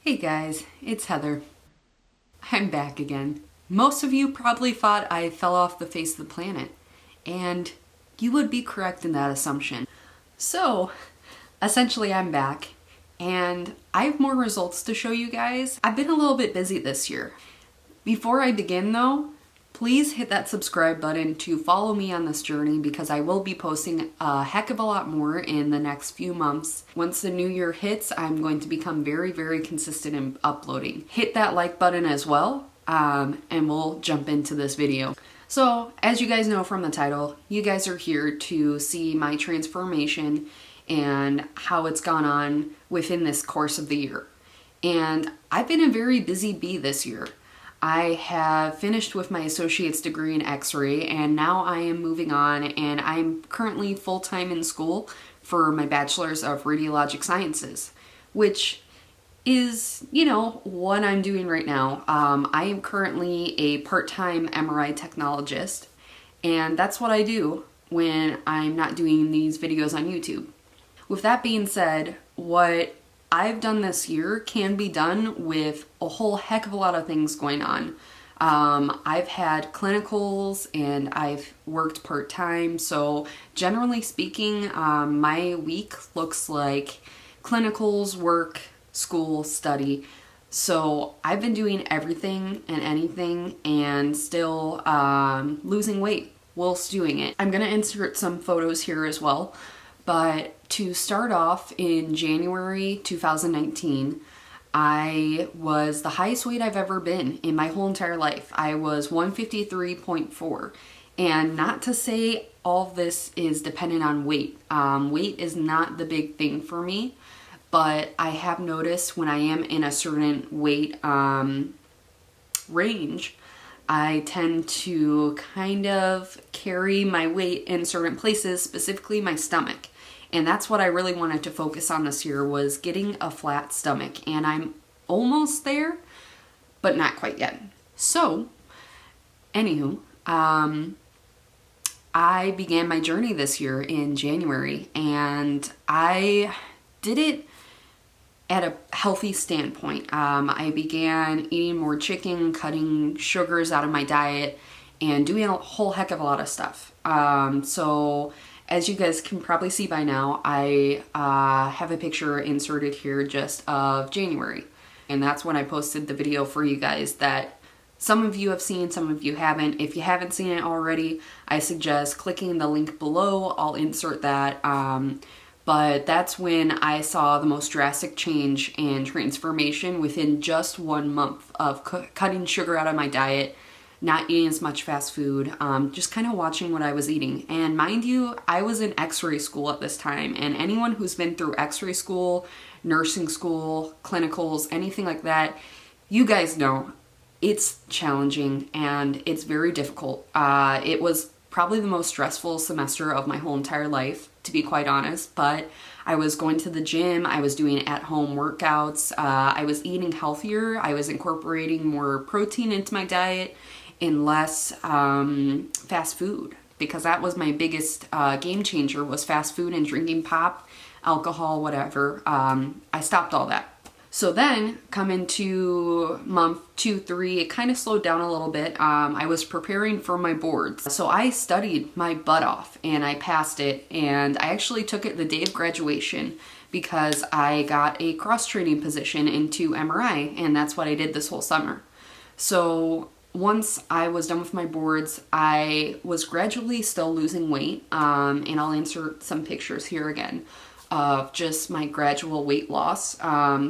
Hey guys, it's Heather. I'm back again. Most of you probably thought I fell off the face of the planet, and you would be correct in that assumption. So, essentially, I'm back, and I have more results to show you guys. I've been a little bit busy this year. Before I begin though, please hit that subscribe button to follow me on this journey because I will be posting a heck of a lot more in the next few months. Once the new year hits, I'm going to become very, very consistent in uploading. Hit that like button as well, and we'll jump into this video. So, as you guys know from the title, you guys are here to see my transformation and how it's gone on within this course of the year. And I've been a very busy bee this year. I have finished with my associate's degree in x-ray and now I am moving on and I'm currently full-time in school for my bachelor's of radiologic sciences, which is, what I'm doing right now. I am currently a part-time MRI technologist, and that's what I do when I'm not doing these videos on YouTube. With that being said, what I've done this year can be done with a whole heck of a lot of things going on. I've had clinicals and I've worked part-time, so generally speaking, my week looks like clinicals, work, school, study. So I've been doing everything and anything and still losing weight whilst doing it. I'm gonna insert some photos here as well. But to start off, in January 2019, I was the highest weight I've ever been in my whole entire life. I was 153.4. And not to say all of this is dependent on weight. Weight is not the big thing for me, but I have noticed when I am in a certain weight range, I tend to kind of carry my weight in certain places, specifically my stomach. And that's what I really wanted to focus on this year, was getting a flat stomach. And I'm almost there, but not quite yet. So, anywho, I began my journey this year in January, and I did it at a healthy standpoint. I began eating more chicken, cutting sugars out of my diet, and doing a whole heck of a lot of stuff. So as you guys can probably see by now, I have a picture inserted here just of January. And that's when I posted the video for you guys that some of you have seen, some of you haven't. If you haven't seen it already, I suggest clicking the link below. I'll insert that. But that's when I saw the most drastic change and transformation within just 1 month of cutting sugar out of my diet, not eating as much fast food, just kind of watching what I was eating. And mind you, I was in x-ray school at this time, and anyone who's been through x-ray school, nursing school, clinicals, anything like that, you guys know it's challenging and it's very difficult. It was probably the most stressful semester of my whole entire life, to be quite honest, but I was going to the gym, I was doing at-home workouts, I was eating healthier, I was incorporating more protein into my diet and less fast food, because that was my biggest game changer, was fast food and drinking pop, alcohol, whatever. I stopped all that. So then, coming to month 2, 3, it kind of slowed down a little bit. I was preparing for my boards. So I studied my butt off and I passed it, and I actually took it the day of graduation because I got a cross-training position into MRI, and that's what I did this whole summer. So once I was done with my boards, I was gradually still losing weight, and I'll insert some pictures here again of just my gradual weight loss.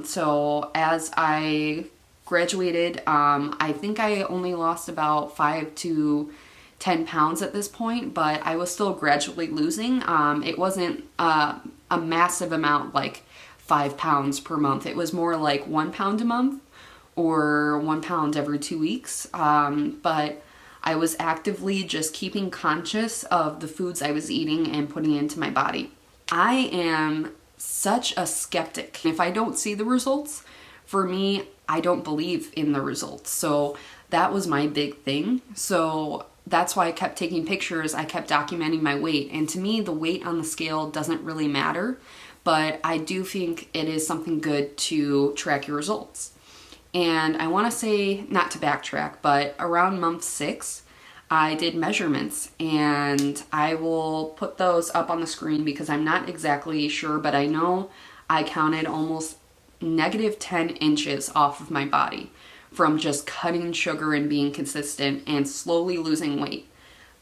So as I graduated, I think I only lost about 5 to 10 pounds at this point, but I was still gradually losing. It wasn't a massive amount, like 5 pounds per month. It was more like 1 pound a month or 1 pound every 2 weeks. But I was actively just keeping conscious of the foods I was eating and putting into my body. I am such a skeptic. If I don't see the results, for me, I don't believe in the results. So that was my big thing. So that's why I kept taking pictures. I kept documenting my weight. And to me, the weight on the scale doesn't really matter. but I do think it is something good to track your results. And I want to say, not to backtrack, but around month 6, I did measurements, and I will put those up on the screen because I'm not exactly sure, but I know I counted almost negative 10 inches off of my body from just cutting sugar and being consistent and slowly losing weight.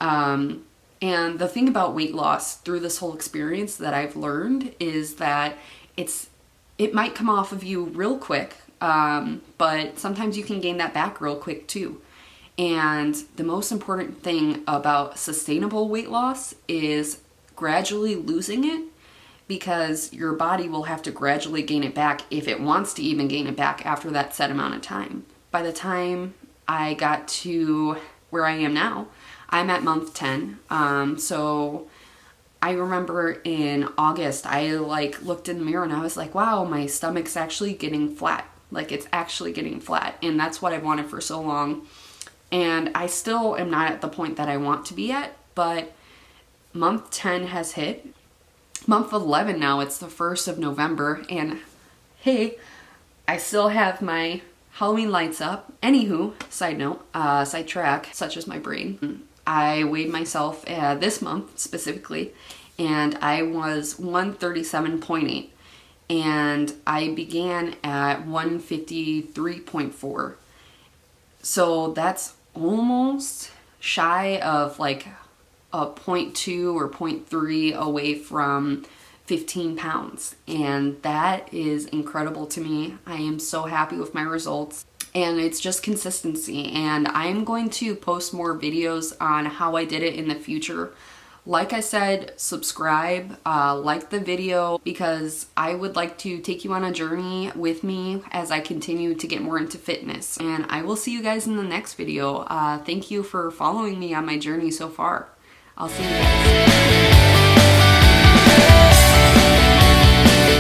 And the thing about weight loss through this whole experience that I've learned is that it might come off of you real quick, but sometimes you can gain that back real quick too. And the most important thing about sustainable weight loss is gradually losing it, because your body will have to gradually gain it back if it wants to even gain it back after that set amount of time. By the time I got to where I am now, I'm at month 10. So I remember in August, I looked in the mirror and I was like, wow, my stomach's actually getting flat. It's actually getting flat. And that's what I've wanted for so long. And I still am not at the point that I want to be at, but month 10 has hit. Month 11 now, it's the 1st of November, and hey, I still have my Halloween lights up. Anywho, side note, sidetrack, such as my brain. I weighed myself this month specifically, and I was 137.8, and I began at 153.4. So that's almost shy of a 0.2 or 0.3 away from 15 pounds. And that is incredible to me. I am so happy with my results. And it's just consistency. And I'm going to post more videos on how I did it in the future. Like I said, subscribe, like the video, because I would like to take you on a journey with me as I continue to get more into fitness. And I will see you guys in the next video. Thank you for following me on my journey so far. I'll see you guys.